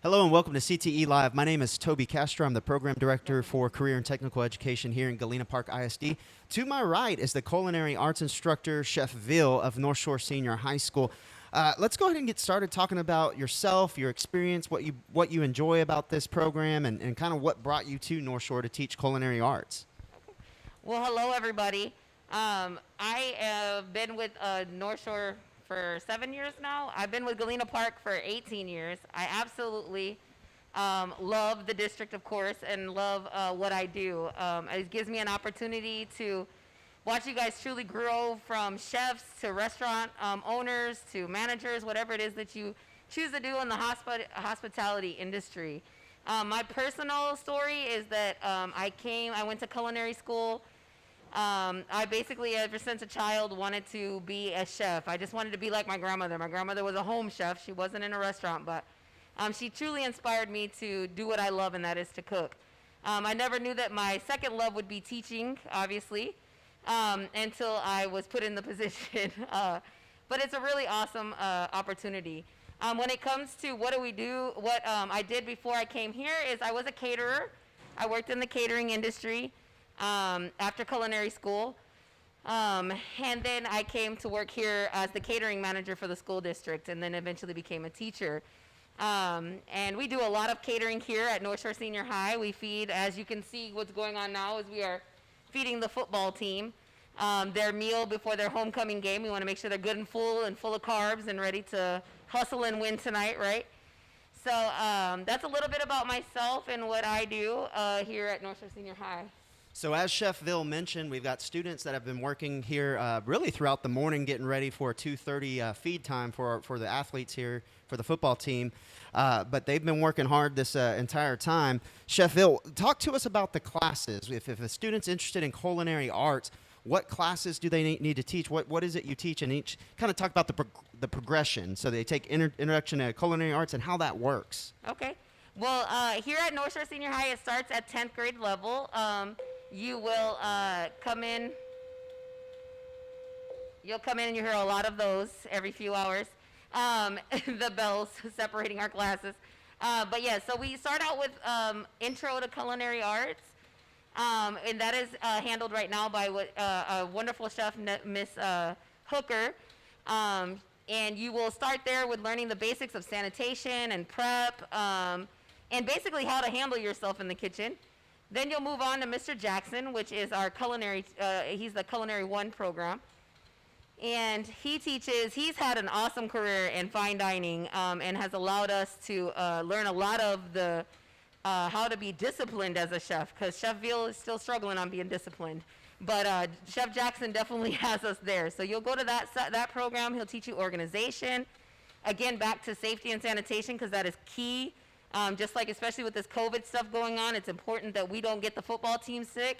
Hello and welcome to CTE Live. My name is Toby Castro. I'm the Program Director for Career and Technical Education here in Galena Park ISD. To my right is the Culinary Arts Instructor, Chef Ville of North Shore Senior High School. Let's go ahead and get started talking about yourself, your experience, what you enjoy about this program, and kind of what brought you to North Shore to teach culinary arts. Well, hello, everybody. I have been with North Shore for 7 years now. I've been with Galena Park for 18 years. I absolutely love the district, of course, and love what I do. It gives me an opportunity to watch you guys truly grow from chefs to restaurant owners to managers, whatever it is that you choose to do in the hospitality industry. My personal story is that I went to culinary school. I basically, ever since a child, wanted to be a chef. I just wanted to be like my grandmother. My grandmother was a home chef. She wasn't in a restaurant, but she truly inspired me to do what I love, and that is to cook. I never knew that my second love would be teaching, obviously, until I was put in the position. But it's a really awesome opportunity. When it comes to what do we do, what I did before I came here is I was a caterer. I worked in the catering industry after culinary school. And then I came to work here as the catering manager for the school district, and then eventually became a teacher. And we do a lot of catering here at North Shore Senior High. We feed, as you can see what's going on now, is we are feeding the football team their meal before their homecoming game. We want to make sure they're good and full of carbs and ready to hustle and win tonight, right? So that's a little bit about myself and what I do here at North Shore Senior High. So as Chef Ville mentioned, we've got students that have been working here really throughout the morning, getting ready for a 2:30 feed time for the athletes here for the football team. But they've been working hard this entire time. Chef Ville, talk to us about the classes. If a student's interested in culinary arts, what classes do they need to teach? What is it you teach in each? Kind of talk about the progression. So they take introduction to culinary arts and how that works. Okay. Well, here at North Shore Senior High, it starts at 10th grade level. You will come in. You'll come in and you hear a lot of those every few hours. The bells separating our classes. But yeah, so we start out with Intro to Culinary Arts. And that is handled right now by a wonderful chef, Miss Hooker. And you will start there with learning the basics of sanitation and prep, and basically how to handle yourself in the kitchen. Then you'll move on to Mr. Jackson, which is our culinary, he's the Culinary 1 program. And he's had an awesome career in fine dining and has allowed us to learn a lot of the how to be disciplined as a chef, because Chef Ville is still struggling on being disciplined. But Chef Jackson definitely has us there. So you'll go to that program. He'll teach you organization. Again, back to safety and sanitation, because that is key. Just like especially with this COVID stuff going on, it's important that we don't get the football team sick.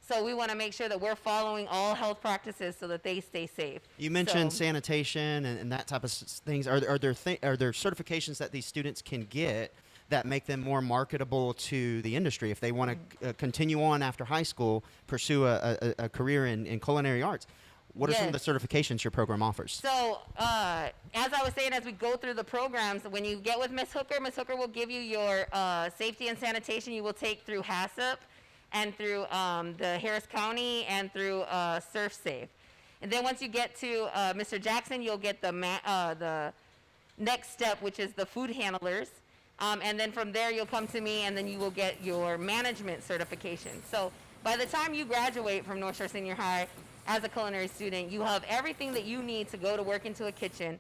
So we want to make sure that we're following all health practices so that they stay safe. You mentioned sanitation and that type of things. Are there certifications that these students can get that make them more marketable to the industry if they want to continue on after high school, pursue a career in culinary arts? What are some of the certifications your program offers? So, as I was saying, as we go through the programs, when you get with Miss Hooker will give you your safety and sanitation you will take through HACCP and through the Harris County and through Surfsafe. And then once you get to Mr. Jackson, you'll get the next step, which is the food handlers. And then from there, you'll come to me, and then you will get your management certification. So by the time you graduate from North Shore Senior High as a culinary student, you have everything that you need to go to work into a kitchen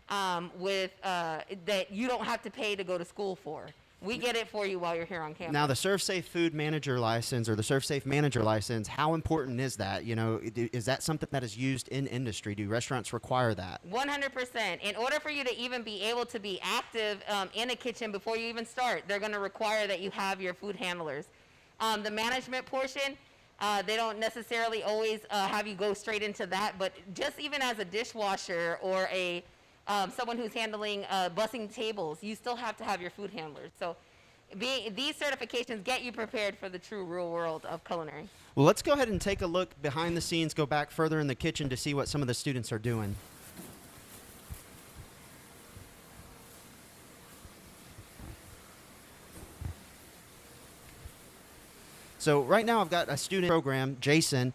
that you don't have to pay to go to school for. We get it for you while you're here on campus. Now, the Surfsafe Food Manager License or the Surfsafe Manager License, how important is that? You know, is that something that is used in industry? Do restaurants require that? 100%. In order for you to even be able to be active in a kitchen before you even start, they're going to require that you have your food handlers. The management portion, they don't necessarily always have you go straight into that, but just even as a dishwasher or someone who's handling bussing tables, you still have to have your food handlers. So these certifications get you prepared for the true real world of culinary. Well, let's go ahead and take a look behind the scenes, go back further in the kitchen to see what some of the students are doing. So right now I've got a student program, Jason.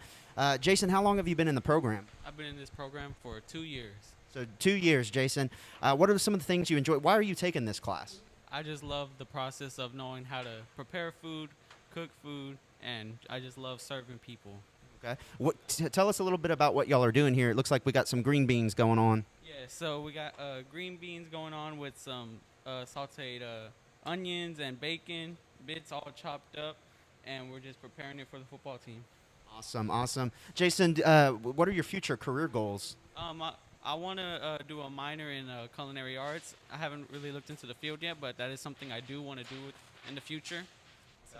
Jason, how long have you been in the program? I've been in this program for 2 years. So 2 years, Jason. What are some of the things you enjoy? Why are you taking this class? I just love the process of knowing how to prepare food, cook food, and I just love serving people. Okay. Tell us a little bit about what y'all are doing here. It looks like we got some green beans going on. Yeah, so we got green beans going on with some sauteed onions and bacon, bits all chopped up, and we're just preparing it for the football team. Awesome, awesome. Jason, what are your future career goals? I want to do a minor in culinary arts. I haven't really looked into the field yet, but that is something I do want to do in the future. So.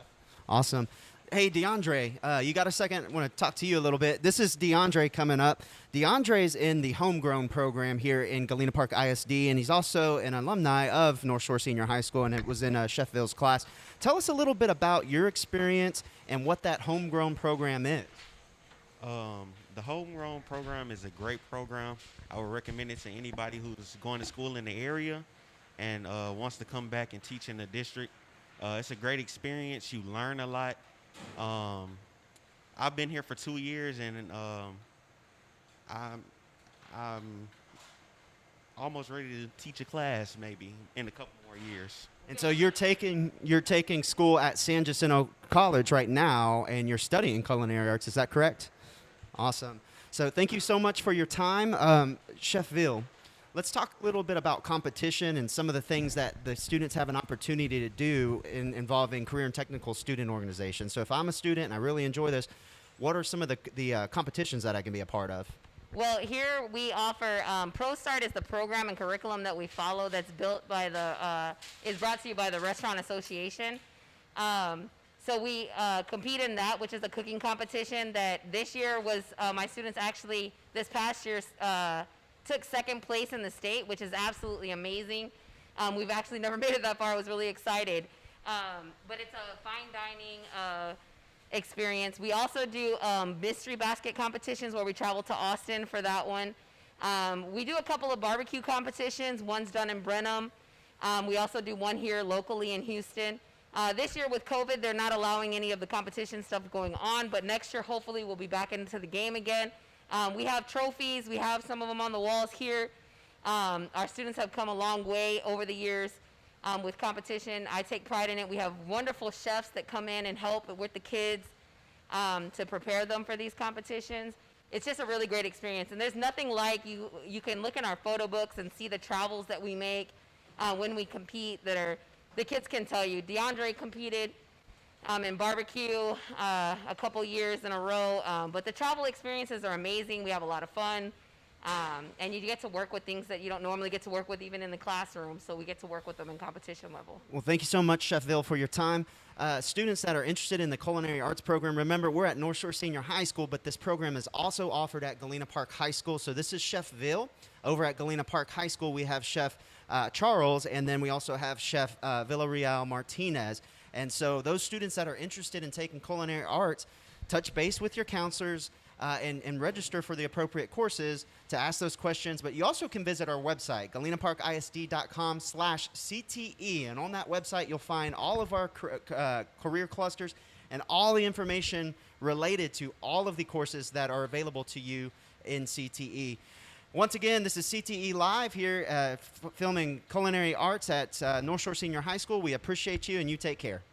Awesome. Hey, DeAndre, you got a second? I want to talk to you a little bit. This is DeAndre coming up. DeAndre's in the Homegrown program here in Galena Park ISD, and he's also an alumni of North Shore Senior High School, and it was in Chef Ville's class. Tell us a little bit about your experience and what that Homegrown program is. The Homegrown program is a great program. I would recommend it to anybody who's going to school in the area and wants to come back and teach in the district. It's a great experience. You learn a lot. I've been here for 2 years, and I'm almost ready to teach a class maybe in a couple more years. And so you're taking school at San Jacinto College right now, and you're studying culinary arts. Is that correct? Awesome. So thank you so much for your time. Chef Ville, let's talk a little bit about competition and some of the things that the students have an opportunity to do involving career and technical student organizations. So if I'm a student and I really enjoy this, what are some of the competitions that I can be a part of? Well, here we offer ProStart is the program and curriculum that we follow that's built by is brought to you by the Restaurant Association. So we compete in that, which is a cooking competition that this year was, my students actually, this past year, took second place in the state, which is absolutely amazing. We've actually never made it that far. I was really excited. But it's a fine dining experience. We also do mystery basket competitions where we travel to Austin for that one. We do a couple of barbecue competitions. One's done in Brenham. We also do one here locally in Houston. This year with COVID, they're not allowing any of the competition stuff going on, but next year, hopefully, we'll be back into the game again. We have trophies. We have some of them on the walls here. Our students have come a long way over the years with competition. I take pride in it. We have wonderful chefs that come in and help with the kids to prepare them for these competitions. It's just a really great experience, and there's nothing like you can look in our photo books and see the travels that we make when we compete that are the kids can tell you. DeAndre competed in barbecue a couple years in a row, but the travel experiences are amazing. We have a lot of fun, and you get to work with things that you don't normally get to work with even in the classroom, so we get to work with them in competition level. Well, thank you so much, Chef Ville, for your time. Students that are interested in the culinary arts program, remember, we're at North Shore Senior High School, but this program is also offered at Galena Park High School. So this is Chef Ville. Over at Galena Park High School, we have Chef Charles, and then we also have Chef Villarreal Martinez. And so those students that are interested in taking culinary arts, touch base with your counselors and register for the appropriate courses to ask those questions. But you also can visit our website, galenaparkisd.com/CTE. And on that website, you'll find all of our career clusters and all the information related to all of the courses that are available to you in CTE. Once again, this is CTE Live here filming culinary arts at North Shore Senior High School. We appreciate you, and you take care.